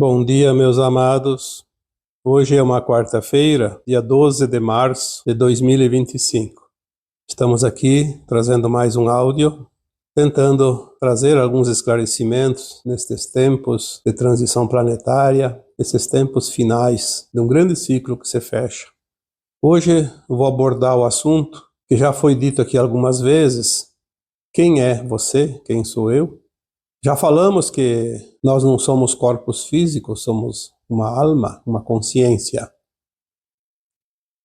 Bom dia, meus amados. Hoje é uma quarta-feira, dia 12 de março de 2025. Estamos aqui trazendo mais um áudio, tentando trazer alguns esclarecimentos nestes tempos de transição planetária, esses tempos finais de um grande ciclo que se fecha. Hoje vou abordar o assunto que já foi dito aqui algumas vezes. Quem é você? Quem sou eu? Já falamos que nós não somos corpos físicos, somos uma alma, uma consciência.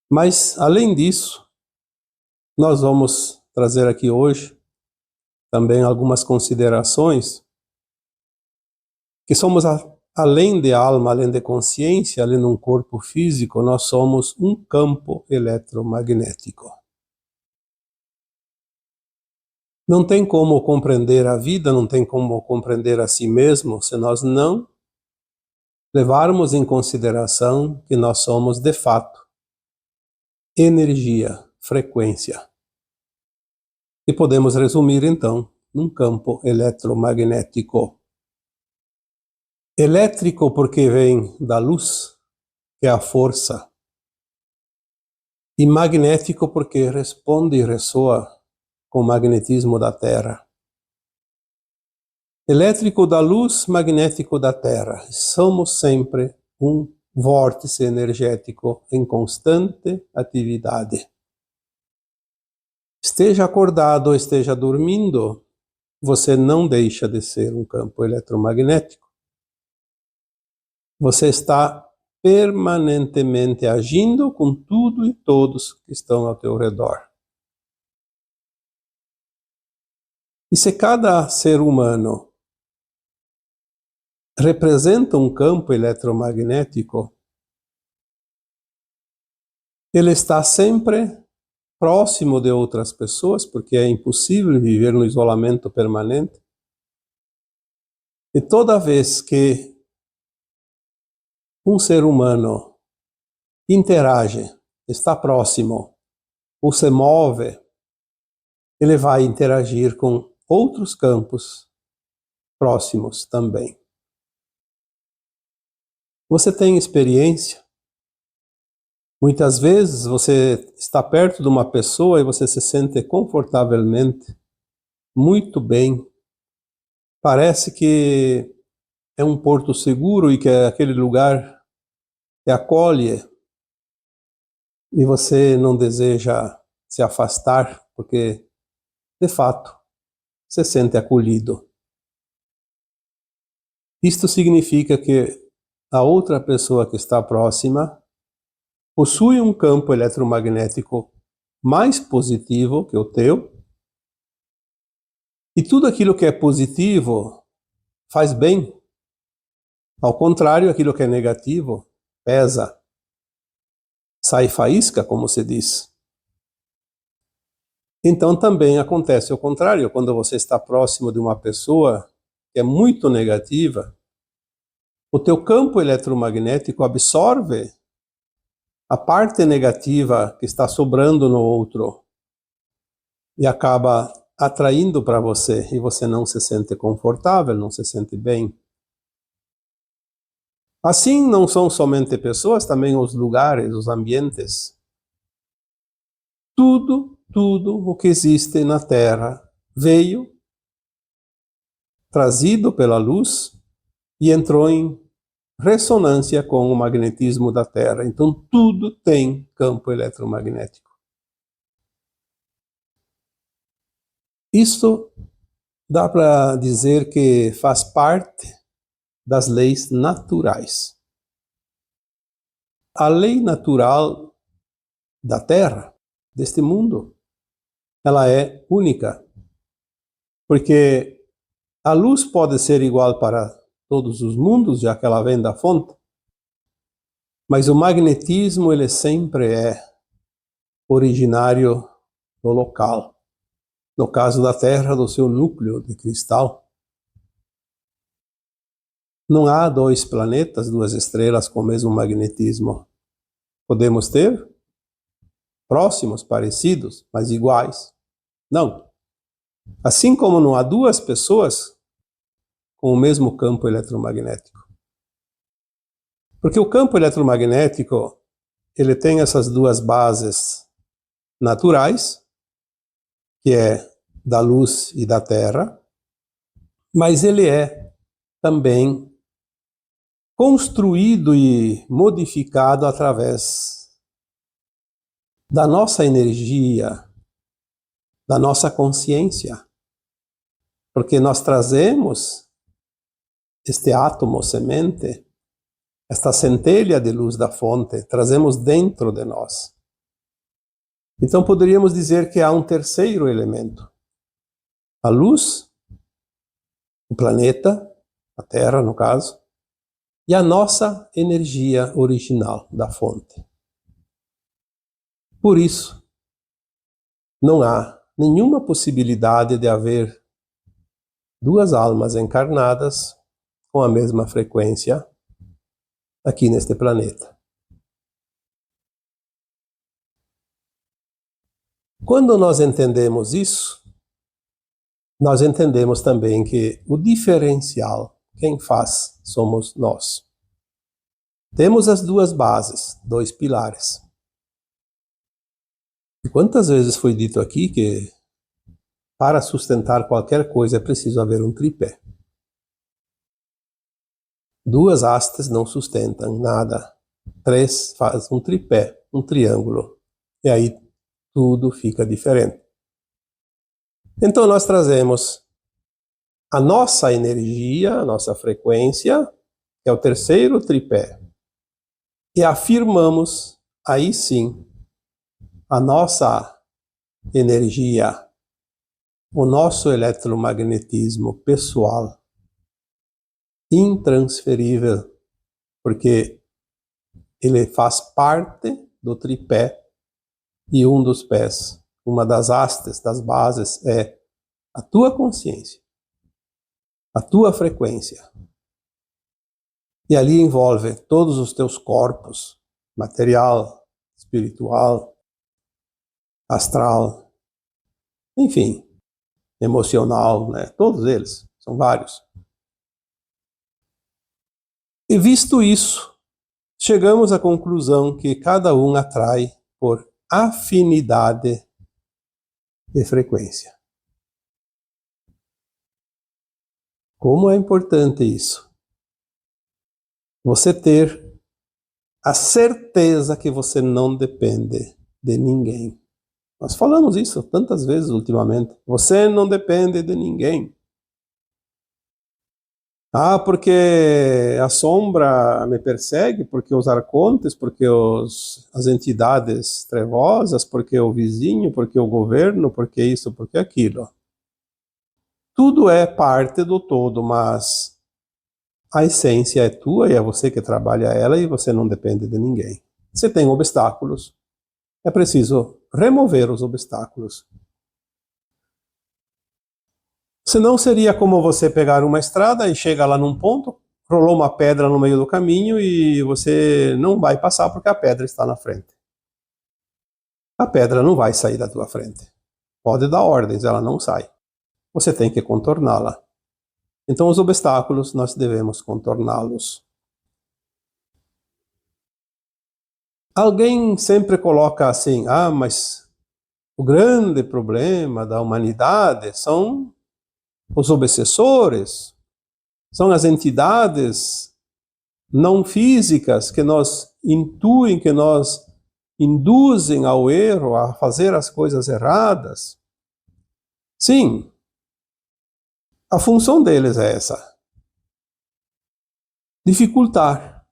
Mas, além disso, nós vamos trazer aqui hoje também algumas considerações que somos além de alma, além de consciência, além de um corpo físico, nós somos um campo eletromagnético. Não tem como compreender a vida, não tem como compreender a si mesmo se nós não levarmos em consideração que nós somos, de fato, energia, frequência. E podemos resumir, então, num campo eletromagnético. Elétrico porque vem da luz, que é a força, e magnético porque responde e ressoa com o magnetismo da Terra. Elétrico da luz, magnético da Terra. Somos sempre um vórtice energético em constante atividade. Esteja acordado ou esteja dormindo, você não deixa de ser um campo eletromagnético. Você está permanentemente agindo com tudo e todos que estão ao teu redor. E se cada ser humano representa um campo eletromagnético, ele está sempre próximo de outras pessoas, porque é impossível viver no isolamento permanente. E toda vez que um ser humano interage, está próximo, ou se move, ele vai interagir com outros campos próximos também. Você tem experiência? Muitas vezes você está perto de uma pessoa e você se sente confortavelmente, muito bem. Parece que é um porto seguro e que aquele lugar te acolhe e você não deseja se afastar porque, de fato, se sente acolhido. Isto significa que a outra pessoa que está próxima possui um campo eletromagnético mais positivo que o teu, e tudo aquilo que é positivo faz bem. Ao contrário, aquilo que é negativo pesa, sai faísca, como se diz. Então também acontece o contrário, quando você está próximo de uma pessoa que é muito negativa, o teu campo eletromagnético absorve a parte negativa que está sobrando no outro e acaba atraindo para você, e você não se sente confortável, não se sente bem. Assim, não são somente pessoas, também os lugares, os ambientes. Tudo o que existe na Terra veio, trazido pela luz, e entrou em ressonância com o magnetismo da Terra. Então, tudo tem campo eletromagnético. Isso dá para dizer que faz parte das leis naturais. A lei natural da Terra, deste mundo, ela é única, porque a luz pode ser igual para todos os mundos, já que ela vem da fonte, mas o magnetismo ele sempre é originário do local. No caso da Terra, do seu núcleo de cristal. Não há dois planetas, duas estrelas com o mesmo magnetismo. Podemos ter próximos, parecidos, mas iguais. Não. Assim como não há duas pessoas com o mesmo campo eletromagnético. Porque o campo eletromagnético, ele tem essas duas bases naturais, que é da luz e da terra, mas ele é também construído e modificado através da nossa energia, da nossa consciência, porque nós trazemos este átomo semente, esta centelha de luz da fonte, trazemos dentro de nós. Então poderíamos dizer que há um terceiro elemento: a luz, o planeta, a Terra no caso, e a nossa energia original da fonte. Por isso, não há nenhuma possibilidade de haver duas almas encarnadas com a mesma frequência aqui neste planeta. Quando nós entendemos isso, nós entendemos também que o diferencial, quem faz, somos nós. Temos as duas bases, dois pilares. E quantas vezes foi dito aqui que para sustentar qualquer coisa é preciso haver um tripé. Duas hastes não sustentam nada. Três faz um tripé, um triângulo. E aí tudo fica diferente. Então nós trazemos a nossa energia, a nossa frequência, que é o terceiro tripé, e afirmamos, aí sim, a nossa energia, o nosso eletromagnetismo pessoal, intransferível, porque ele faz parte do tripé e um dos pés, uma das hastes, das bases, é a tua consciência, a tua frequência. E ali envolve todos os teus corpos, material, espiritual, astral, enfim, emocional, né? Todos eles, são vários. E visto isso, chegamos à conclusão que cada um atrai por afinidade de frequência. Como é importante isso? Você ter a certeza que você não depende de ninguém. Nós falamos isso tantas vezes ultimamente. Você não depende de ninguém. Ah, porque a sombra me persegue, porque os arcontes, porque as entidades trevosas, porque o vizinho, porque o governo, porque isso, porque aquilo. Tudo é parte do todo, mas a essência é tua e é você que trabalha ela e você não depende de ninguém. Você tem obstáculos, é preciso remover os obstáculos. Senão seria como você pegar uma estrada e chega lá num ponto, rolou uma pedra no meio do caminho e você não vai passar porque a pedra está na frente. A pedra não vai sair da tua frente. Pode dar ordens, ela não sai. Você tem que contorná-la. Então os obstáculos nós devemos contorná-los. Alguém sempre coloca assim, mas o grande problema da humanidade são os obsessores, são as entidades não físicas que nos intuem, que nos induzem ao erro, a fazer as coisas erradas. Sim, a função deles é essa: dificultar.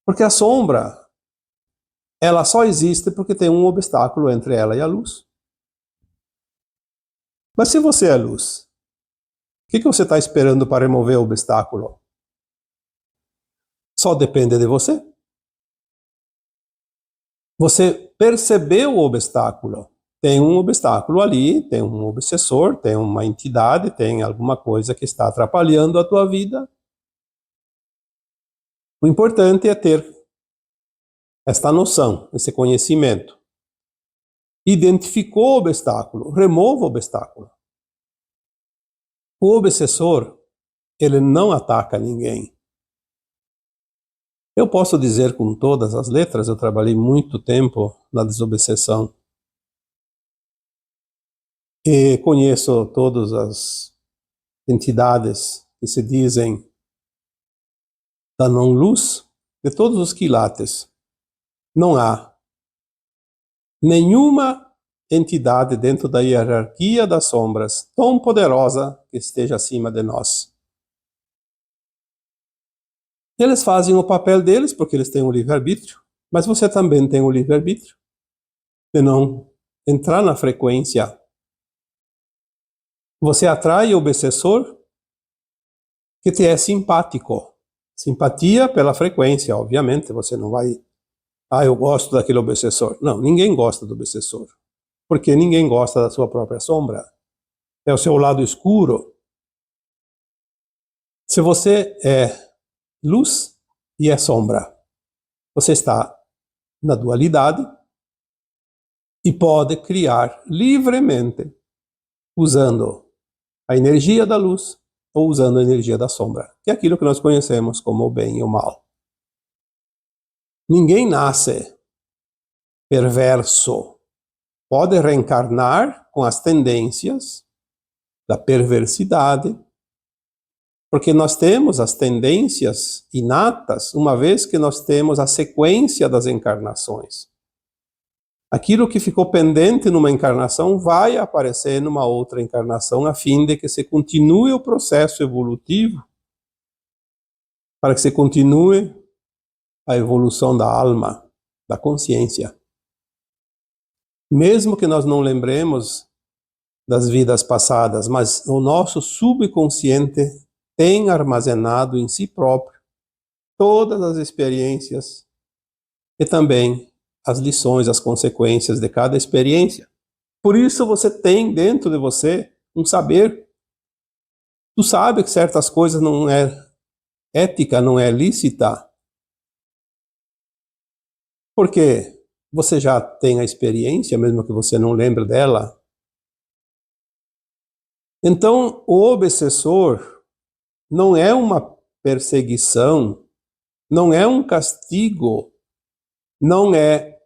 Porque a sombra, ela só existe porque tem um obstáculo entre ela e a luz. Mas se você é luz, o que você está esperando para remover o obstáculo? Só depende de você. Você percebeu o obstáculo. Tem um obstáculo ali, tem um obsessor, tem uma entidade, tem alguma coisa que está atrapalhando a tua vida. O importante é ter esta noção, esse conhecimento. Identificou o obstáculo, remova o obstáculo. O obsessor, ele não ataca ninguém. Eu posso dizer com todas as letras, eu trabalhei muito tempo na desobsessão e conheço todas as entidades que se dizem da não-luz, de todos os quilates. Não há nenhuma entidade dentro da hierarquia das sombras tão poderosa que esteja acima de nós. Eles fazem o papel deles porque eles têm o livre-arbítrio, mas você também tem o livre-arbítrio de não entrar na frequência. Você atrai o obsessor que te é simpático. Simpatia pela frequência, obviamente. Você não vai... eu gosto daquele obsessor. Não, ninguém gosta do obsessor. Porque ninguém gosta da sua própria sombra. É o seu lado escuro. Se você é luz e é sombra, você está na dualidade e pode criar livremente usando a energia da luz ou usando a energia da sombra, que é aquilo que nós conhecemos como o bem e o mal. Ninguém nasce perverso. Pode reencarnar com as tendências da perversidade, porque nós temos as tendências inatas, uma vez que nós temos a sequência das encarnações. Aquilo que ficou pendente numa encarnação vai aparecer numa outra encarnação, a fim de que se continue o processo evolutivo, para que se continue a evolução da alma, da consciência. Mesmo que nós não lembremos das vidas passadas, mas o nosso subconsciente tem armazenado em si próprio todas as experiências e também as lições, as consequências de cada experiência. Por isso você tem dentro de você um saber. Tu sabe que certas coisas não é ética, não é lícita, porque você já tem a experiência, mesmo que você não lembre dela. Então, o obsessor não é uma perseguição, não é um castigo, não é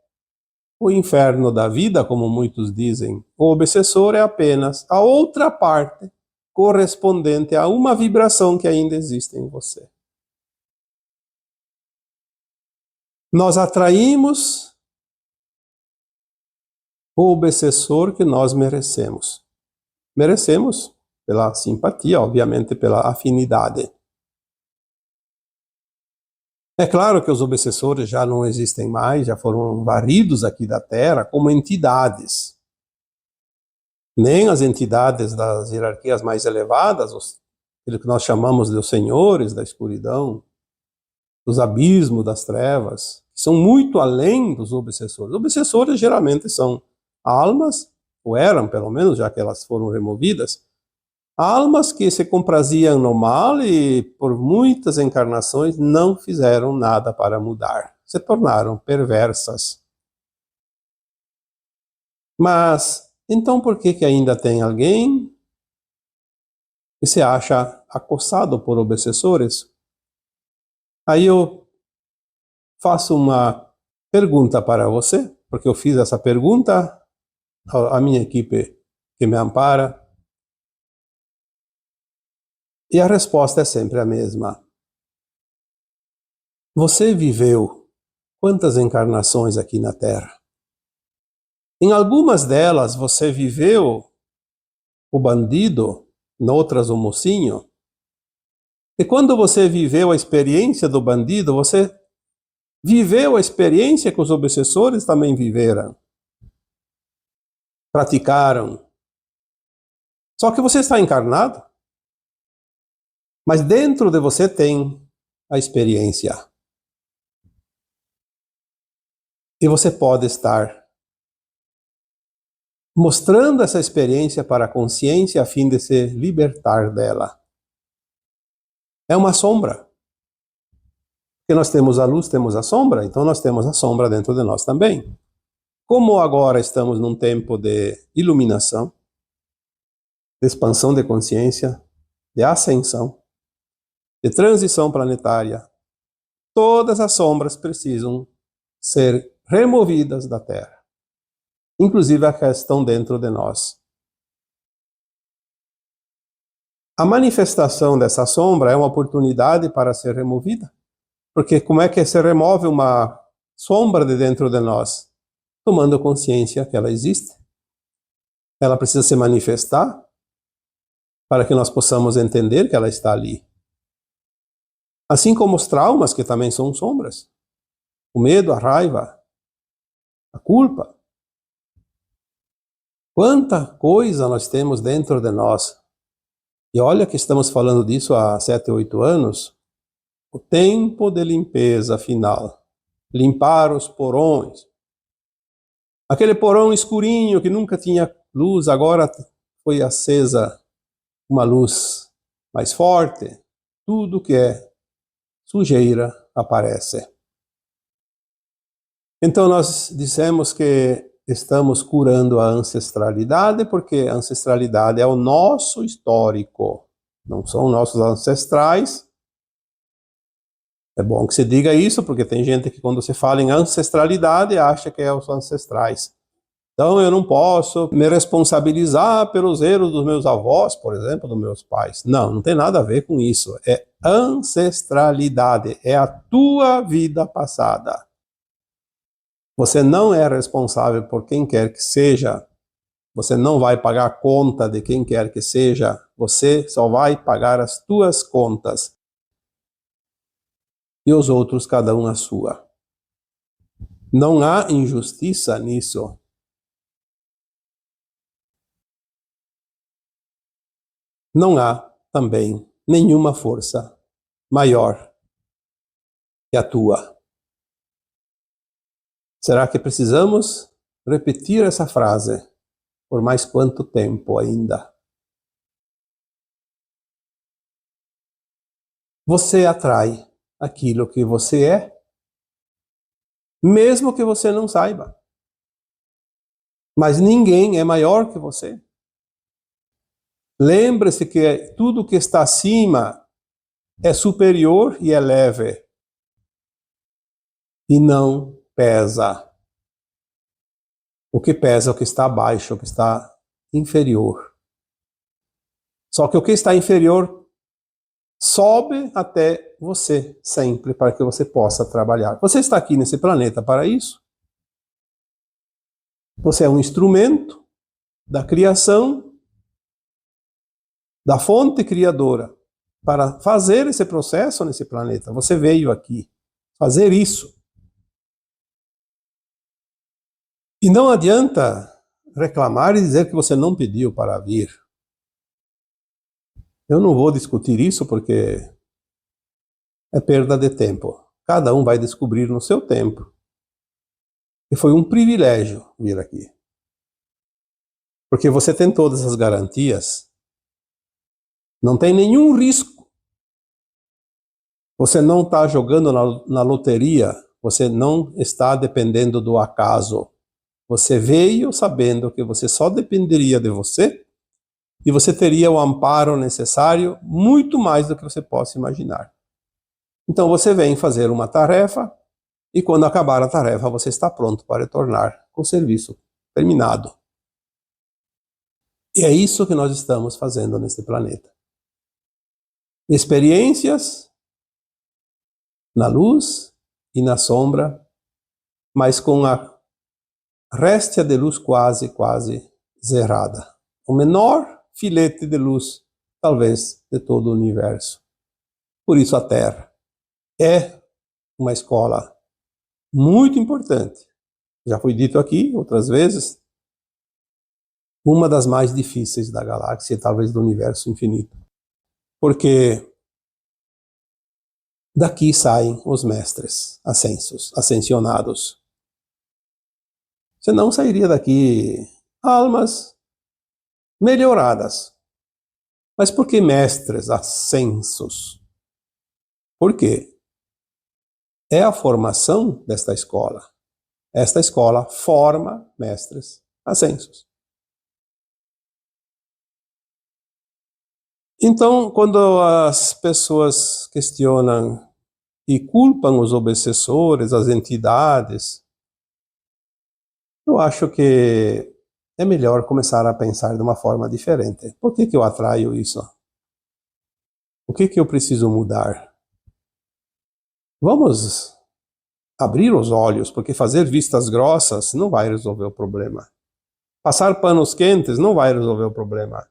o inferno da vida, como muitos dizem. O obsessor é apenas a outra parte correspondente a uma vibração que ainda existe em você. Nós atraímos o obsessor que nós merecemos. Merecemos pela simpatia, obviamente pela afinidade. É claro que os obsessores já não existem mais, já foram varridos aqui da Terra como entidades. Nem as entidades das hierarquias mais elevadas, aquilo que nós chamamos de os senhores da escuridão, dos abismos das trevas, que são muito além dos obsessores. Os obsessores geralmente são almas, ou eram pelo menos, já que elas foram removidas, almas que se compraziam no mal e por muitas encarnações não fizeram nada para mudar. Se tornaram perversas. Mas, então por que ainda tem alguém que se acha acossado por obsessores? Aí eu faço uma pergunta para você, porque eu fiz essa pergunta à minha equipe que me ampara, e a resposta é sempre a mesma. Você viveu quantas encarnações aqui na Terra? Em algumas delas você viveu o bandido, noutras o mocinho. E quando você viveu a experiência do bandido, você viveu a experiência que os obsessores também viveram. Praticaram. Só que você está encarnado, mas dentro de você tem a experiência. E você pode estar mostrando essa experiência para a consciência a fim de se libertar dela. É uma sombra. Porque nós temos a luz, temos a sombra, então nós temos a sombra dentro de nós também. Como agora estamos num tempo de iluminação, de expansão de consciência, de ascensão, de transição planetária, todas as sombras precisam ser removidas da Terra, inclusive a que estão dentro de nós. A manifestação dessa sombra é uma oportunidade para ser removida, porque como é que se remove uma sombra de dentro de nós? Tomando consciência que ela existe. Ela precisa se manifestar para que nós possamos entender que ela está ali. Assim como os traumas, que também são sombras. O medo, a raiva, a culpa. Quanta coisa nós temos dentro de nós. E olha que estamos falando disso há 7, 8 anos. O tempo de limpeza final. Limpar os porões. Aquele porão escurinho que nunca tinha luz, agora foi acesa uma luz mais forte. Tudo que é sujeira aparece. Então nós dissemos que estamos curando a ancestralidade, porque a ancestralidade é o nosso histórico, não são nossos ancestrais. É bom que se diga isso, porque tem gente que quando se fala em ancestralidade acha que é os ancestrais. Então eu não posso me responsabilizar pelos erros dos meus avós, por exemplo, dos meus pais. Não, não tem nada a ver com isso. É ancestralidade, é a tua vida passada. Você não é responsável por quem quer que seja. Você não vai pagar a conta de quem quer que seja. Você só vai pagar as tuas contas. E os outros, cada um a sua. Não há injustiça nisso. Não há também nenhuma força maior que a tua. Será que precisamos repetir essa frase por mais quanto tempo ainda? Você atrai aquilo que você é, mesmo que você não saiba. Mas ninguém é maior que você. Lembre-se que tudo que está acima é superior e é leve. E não pesa. O que pesa é o que está abaixo, o que está inferior. Só que o que está inferior sobe até você, sempre, para que você possa trabalhar. Você está aqui nesse planeta para isso. Você é um instrumento da criação, da fonte criadora, para fazer esse processo nesse planeta. Você veio aqui fazer isso. E não adianta reclamar e dizer que você não pediu para vir. Eu não vou discutir isso porque é perda de tempo. Cada um vai descobrir no seu tempo. E foi um privilégio vir aqui. Porque você tem todas as garantias. Não tem nenhum risco. Você não está jogando na loteria. Você não está dependendo do acaso. Você veio sabendo que você só dependeria de você e você teria o amparo necessário muito mais do que você possa imaginar. Então você vem fazer uma tarefa e quando acabar a tarefa você está pronto para retornar com o serviço terminado. E é isso que nós estamos fazendo neste planeta. Experiências na luz e na sombra, mas com a réstia de luz quase zerada. O menor filete de luz, talvez, de todo o universo. Por isso a Terra é uma escola muito importante. Já foi dito aqui outras vezes, uma das mais difíceis da galáxia, talvez do universo infinito. Porque daqui saem os mestres ascensionados. Você não sairia daqui almas melhoradas. Mas por que mestres ascensos? Por quê? É a formação desta escola. Esta escola forma mestres ascensos. Então, quando as pessoas questionam e culpam os obsessores, as entidades, eu acho que é melhor começar a pensar de uma forma diferente. Por que que eu atraio isso? O que que eu preciso mudar? Vamos abrir os olhos, porque fazer vistas grossas não vai resolver o problema. Passar panos quentes não vai resolver o problema.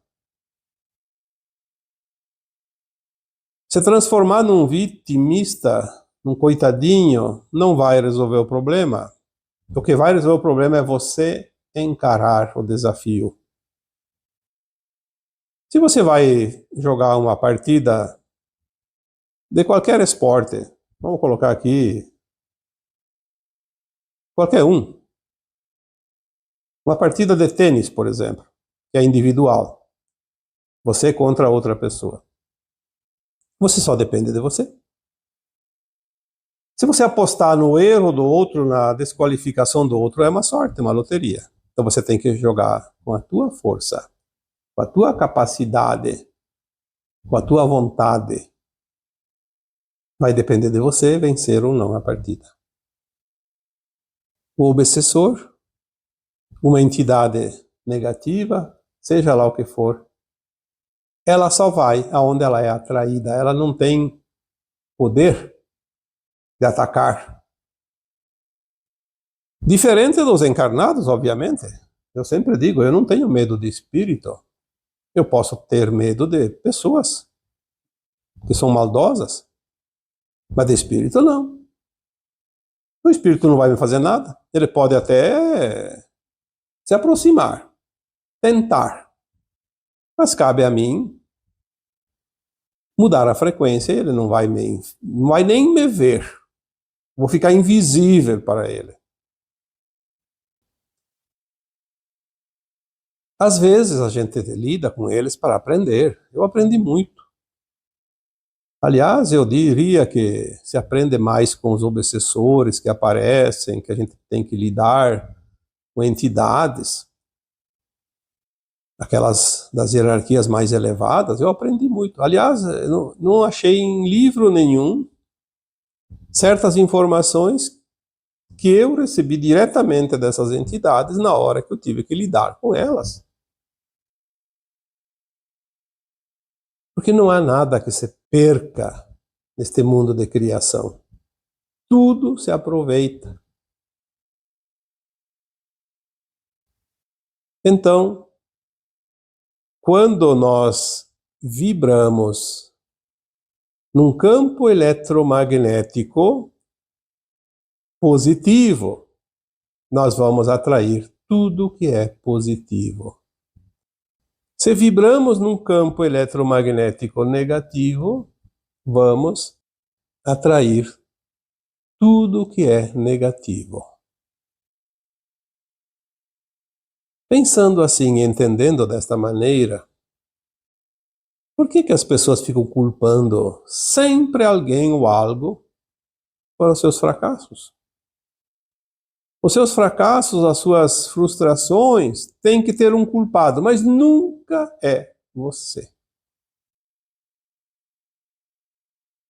Se transformar num vitimista, num coitadinho, não vai resolver o problema. O que vai resolver o problema é você encarar o desafio. Se você vai jogar uma partida de qualquer esporte, vamos colocar aqui qualquer um, uma partida de tênis, por exemplo, que é individual, você contra outra pessoa. Você só depende de você. Se você apostar no erro do outro, na desqualificação do outro, é uma sorte, uma loteria. Então você tem que jogar com a tua força, com a tua capacidade, com a tua vontade. Vai depender de você vencer ou não a partida. O obsessor, uma entidade negativa, seja lá o que for, ela só vai aonde ela é atraída. Ela não tem poder de atacar. Diferente dos encarnados, obviamente. Eu sempre digo, eu não tenho medo de espírito. Eu posso ter medo de pessoas que são maldosas, mas de espírito não. O espírito não vai me fazer nada. Ele pode até se aproximar, tentar. Mas cabe a mim mudar a frequência. Ele não vai nem me ver. Vou ficar invisível para ele. Às vezes a gente lida com eles para aprender. Eu aprendi muito. Aliás, eu diria que se aprende mais com os obsessores que aparecem, que a gente tem que lidar com entidades, aquelas das hierarquias mais elevadas, eu aprendi muito. Aliás, eu não achei em livro nenhum certas informações que eu recebi diretamente dessas entidades na hora que eu tive que lidar com elas. Porque não há nada que se perca neste mundo de criação. Tudo se aproveita. Então, quando nós vibramos num campo eletromagnético positivo, nós vamos atrair tudo que é positivo. Se vibramos num campo eletromagnético negativo, vamos atrair tudo que é negativo. Pensando assim, entendendo desta maneira, por que as pessoas ficam culpando sempre alguém ou algo para os seus fracassos? Os seus fracassos, as suas frustrações, têm que ter um culpado, mas nunca é você.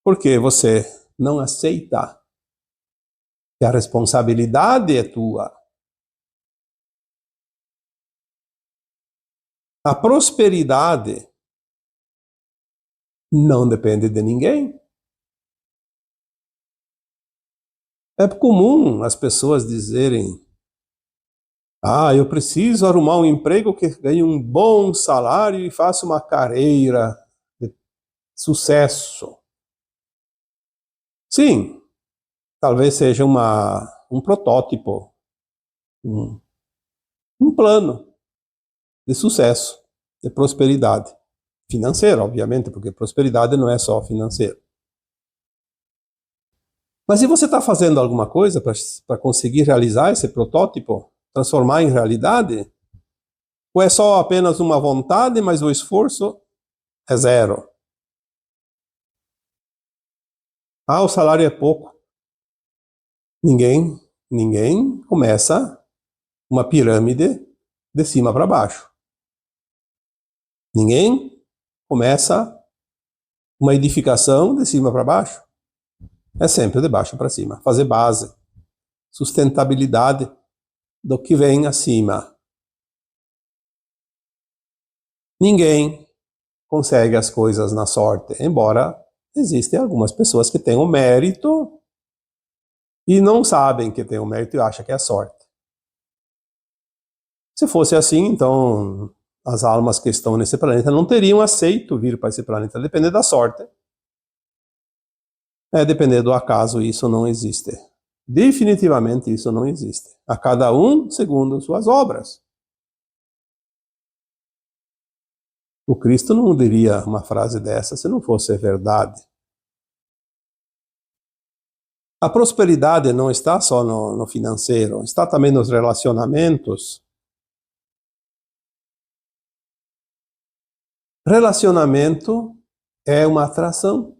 Porque você não aceita que a responsabilidade é tua. A prosperidade não depende de ninguém. É comum as pessoas dizerem: eu preciso arrumar um emprego que ganhe um bom salário e faça uma carreira de sucesso. Sim, talvez seja um protótipo, um plano de sucesso, de prosperidade. Financeira, obviamente, porque prosperidade não é só financeira. Mas e você está fazendo alguma coisa para conseguir realizar esse protótipo? Transformar em realidade? Ou é só apenas uma vontade, mas o esforço é zero? O salário é pouco. Ninguém começa uma pirâmide de cima para baixo. Ninguém começa uma edificação de cima para baixo. É sempre de baixo para cima. Fazer base, sustentabilidade do que vem acima. Ninguém consegue as coisas na sorte, embora existem algumas pessoas que têm o mérito e não sabem que tem o mérito e acham que é sorte. Se fosse assim, então as almas que estão nesse planeta não teriam aceito vir para esse planeta, depender da sorte. Depender do acaso, isso não existe. Definitivamente isso não existe. A cada um segundo suas obras. O Cristo não diria uma frase dessa se não fosse verdade. A prosperidade não está só no financeiro, está também nos relacionamentos. Relacionamento é uma atração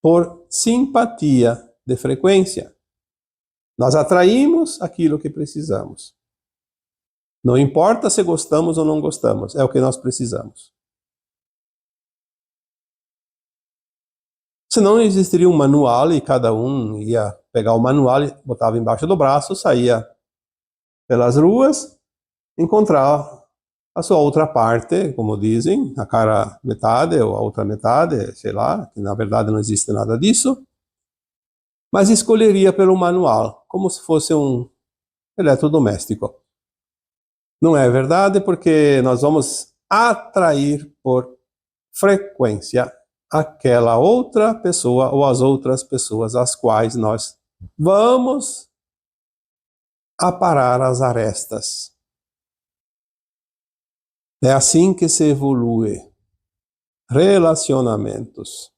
por simpatia de frequência. Nós atraímos aquilo que precisamos. Não importa se gostamos ou não gostamos, é o que nós precisamos. Senão existiria um manual e cada um ia pegar o manual e botava embaixo do braço, saía pelas ruas, encontrar a sua outra parte, como dizem, a cara metade ou a outra metade, sei lá, que na verdade não existe nada disso, mas escolheria pelo manual, como se fosse um eletrodoméstico. Não é verdade, porque nós vamos atrair por frequência aquela outra pessoa ou as outras pessoas às quais nós vamos aparar as arestas. É assim que se evolui. Relacionamentos.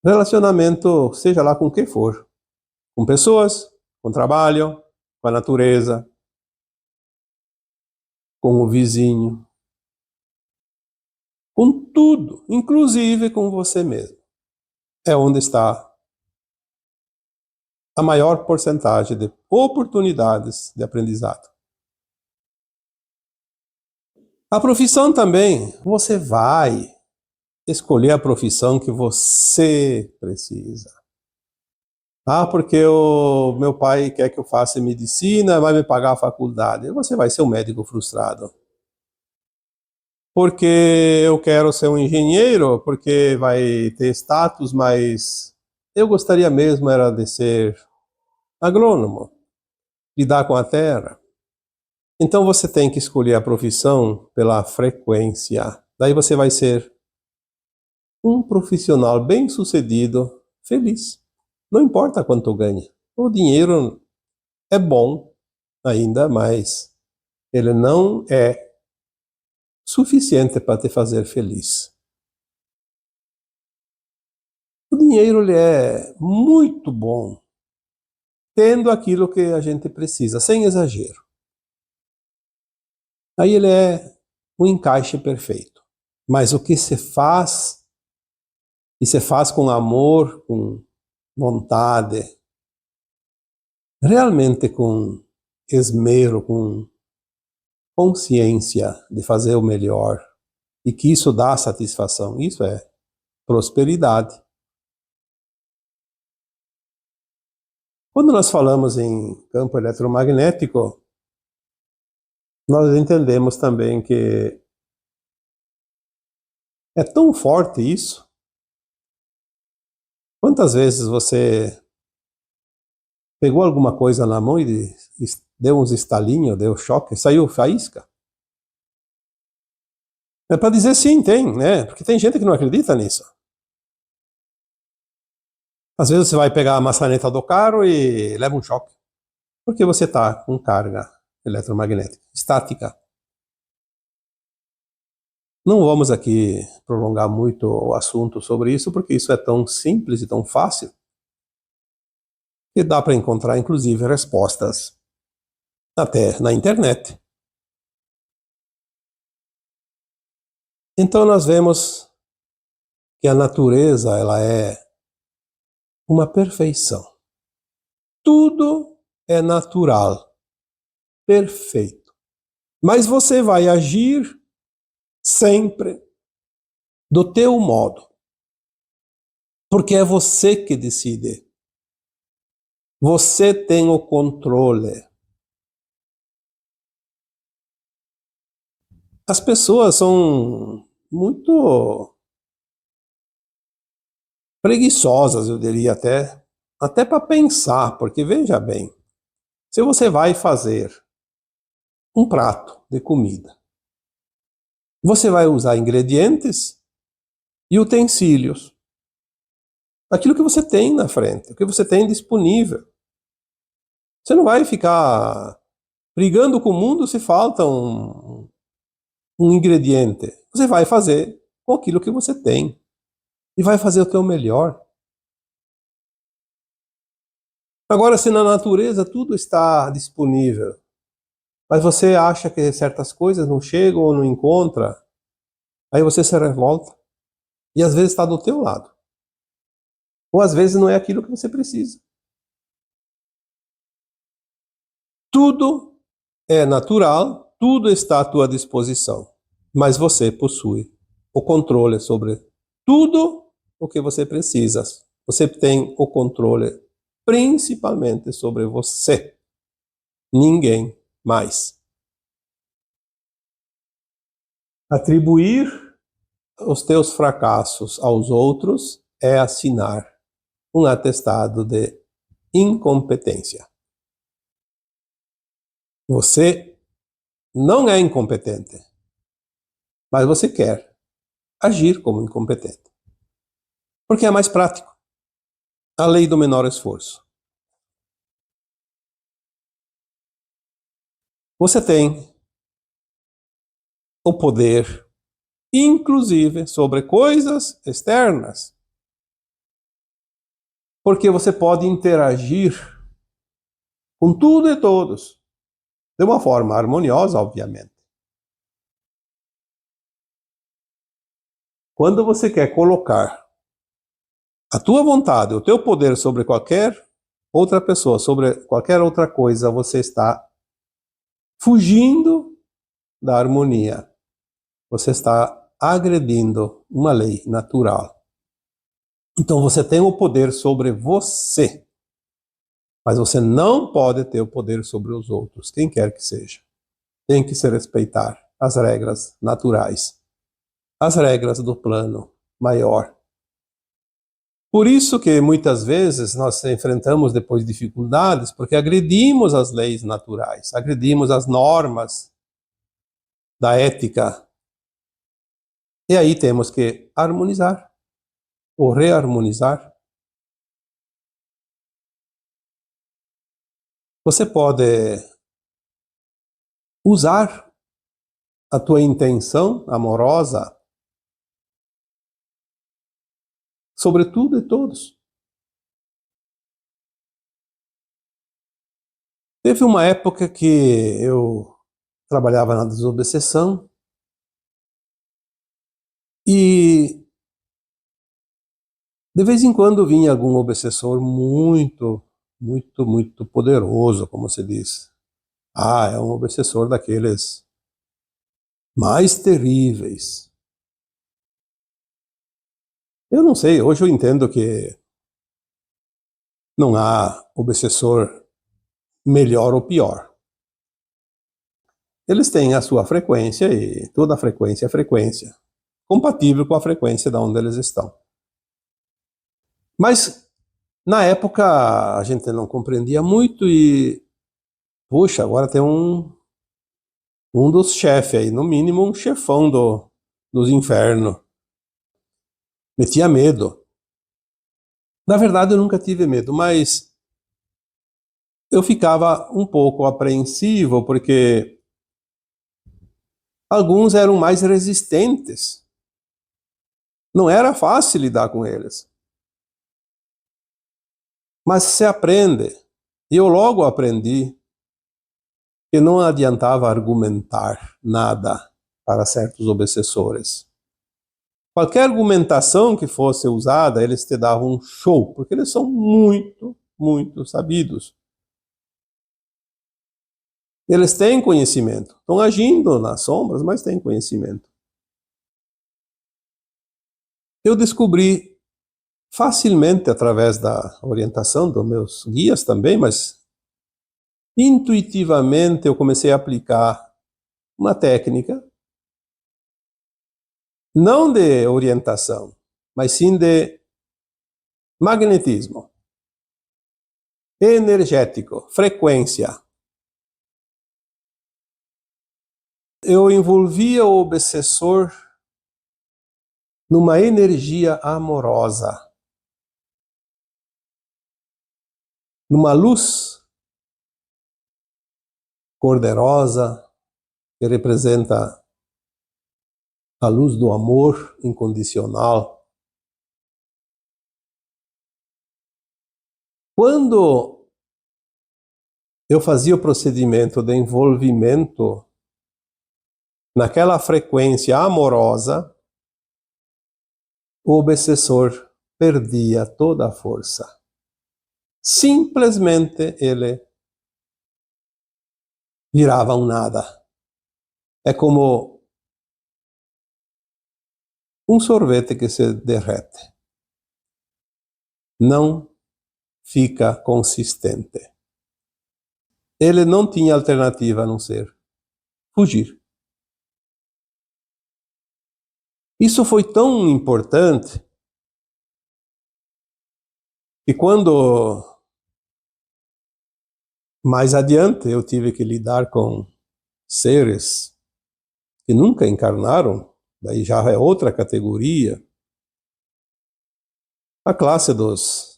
Relacionamento, seja lá com o que for. Com pessoas, com trabalho, com a natureza, com o vizinho, com tudo, inclusive com você mesmo. É onde está a maior porcentagem de oportunidades de aprendizado. A profissão também, você vai escolher a profissão que você precisa. Porque o meu pai quer que eu faça medicina, vai me pagar a faculdade. Você vai ser um médico frustrado. Porque eu quero ser um engenheiro, porque vai ter status, mas eu gostaria mesmo era de ser agrônomo, lidar com a terra. Então você tem que escolher a profissão pela frequência. Daí você vai ser um profissional bem-sucedido, feliz. Não importa quanto ganha. O dinheiro é bom ainda, mas ele não é suficiente para te fazer feliz. O dinheiro ele é muito bom, tendo aquilo que a gente precisa, sem exagero. Aí ele é um encaixe perfeito. Mas o que se faz, e se faz com amor, com vontade, realmente com esmero, com consciência de fazer o melhor, e que isso dá satisfação, isso é prosperidade. Quando nós falamos em campo eletromagnético, nós entendemos também que é tão forte isso. Quantas vezes você pegou alguma coisa na mão e deu uns estalinhos, deu choque, saiu faísca? É para dizer sim, tem, né? Porque tem gente que não acredita nisso. Às vezes você vai pegar a maçaneta do carro e leva um choque. Porque você está com carga eletromagnética, estática. Não vamos aqui prolongar muito o assunto sobre isso, porque isso é tão simples e tão fácil que dá para encontrar, inclusive, respostas até na internet. Então nós vemos que a natureza ela é uma perfeição. Tudo é natural, perfeito. Mas você vai agir sempre do teu modo. Porque é você que decide. Você tem o controle. As pessoas são muito preguiçosas, eu diria até para pensar, porque veja bem, se você vai fazer um prato de comida, você vai usar ingredientes e utensílios, aquilo que você tem na frente, o que você tem disponível. Você não vai ficar brigando com o mundo se falta um ingrediente. Você vai fazer com aquilo que você tem e vai fazer o teu melhor. Agora, se na natureza tudo está disponível, mas você acha que certas coisas não chegam ou não encontra, aí você se revolta e às vezes está do teu lado. Ou às vezes não é aquilo que você precisa. Tudo é natural, tudo está à tua disposição, mas você possui o controle sobre tudo o que você precisa. Você tem o controle principalmente sobre você, ninguém mais. Atribuir os teus fracassos aos outros é assinar um atestado de incompetência. Você não é incompetente, mas você quer agir como incompetente. Porque é mais prático. A lei do menor esforço. Você tem o poder, inclusive, sobre coisas externas. Porque você pode interagir com tudo e todos, de uma forma harmoniosa, obviamente. Quando você quer colocar a tua vontade, o teu poder sobre qualquer outra pessoa, sobre qualquer outra coisa, você está fugindo da harmonia. Você está agredindo uma lei natural. Então você tem o poder sobre você, mas você não pode ter o poder sobre os outros, quem quer que seja. Tem que se respeitar as regras naturais, as regras do plano maior. Por isso que muitas vezes nós enfrentamos depois dificuldades, porque agredimos as leis naturais, agredimos as normas da ética. E aí temos que harmonizar ou reharmonizar. Você pode usar a tua intenção amorosa sobre tudo e todos. Teve uma época que eu trabalhava na desobsessão e de vez em quando vinha algum obsessor muito poderoso, como se diz. Ah, é um obsessor daqueles mais terríveis. Eu não sei, hoje eu entendo que não há obsessor melhor ou pior. Eles têm a sua frequência e toda frequência é frequência, compatível com a frequência de onde eles estão. Mas na época a gente não compreendia muito e, puxa, agora tem um dos chefes aí, no mínimo um chefão dos infernos. Metia medo. Na verdade eu nunca tive medo, mas eu ficava um pouco apreensivo porque alguns eram mais resistentes. Não era fácil lidar com eles. Mas se aprende, e eu logo aprendi, que não adiantava argumentar nada para certos obsessores. Qualquer argumentação que fosse usada, eles te davam um show, porque eles são muito sabidos. Eles têm conhecimento, estão agindo nas sombras, mas têm conhecimento. Eu descobri facilmente através da orientação dos meus guias também, mas intuitivamente eu comecei a aplicar uma técnica, não de orientação, mas sim de magnetismo energético, frequência. Eu envolvia o obsessor numa energia amorosa, numa luz cor-de-rosa que representa a luz do amor incondicional. Quando eu fazia o procedimento de envolvimento naquela frequência amorosa, o obsessor perdia toda a força. Simplesmente ele virava um nada. É como um sorvete que se derrete. Não fica consistente. Ele não tinha alternativa a não ser fugir. Isso foi tão importante que quando mais adiante eu tive que lidar com seres que nunca encarnaram, daí já é outra categoria, a classe dos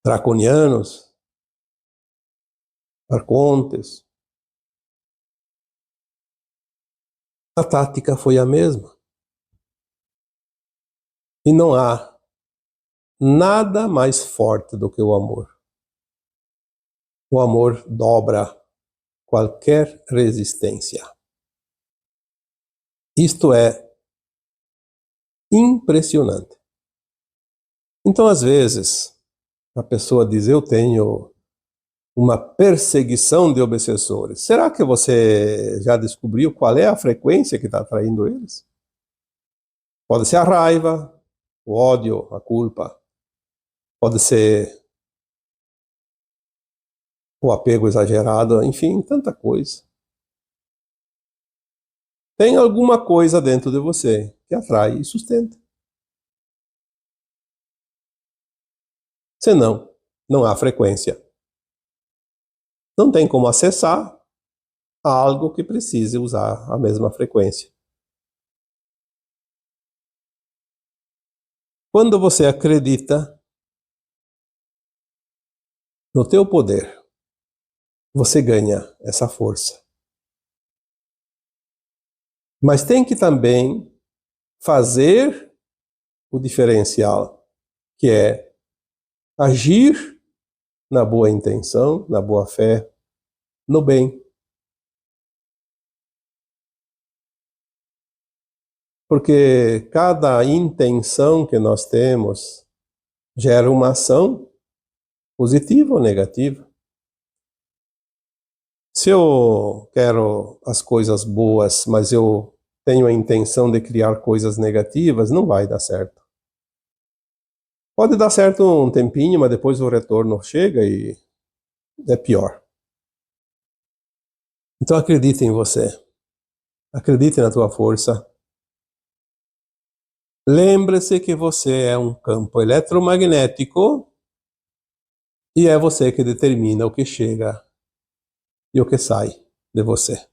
draconianos, arcontes. A tática foi a mesma. E não há nada mais forte do que o amor. O amor dobra qualquer resistência. Isto é impressionante. Então, às vezes, a pessoa diz, eu tenho uma perseguição de obsessores. Será que você já descobriu qual é a frequência que está atraindo eles? Pode ser a raiva, o ódio, a culpa. Pode ser o apego exagerado, enfim, tanta coisa. Tem alguma coisa dentro de você que atrai e sustenta. Senão, não há frequência. Não tem como acessar algo que precise usar a mesma frequência. Quando você acredita no teu poder, você ganha essa força. Mas tem que também fazer o diferencial, que é agir na boa intenção, na boa fé, no bem. Porque cada intenção que nós temos gera uma ação positiva ou negativa. Se eu quero as coisas boas, mas eu tenho a intenção de criar coisas negativas, não vai dar certo. Pode dar certo um tempinho, mas depois o retorno chega e é pior. Então acredite em você. Acredite na tua força. Lembre-se que você é um campo eletromagnético e é você que determina o que chega e o que sai de você.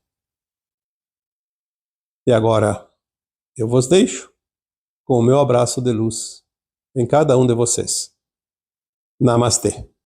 E agora eu vos deixo com o meu abraço de luz em cada um de vocês. Namastê.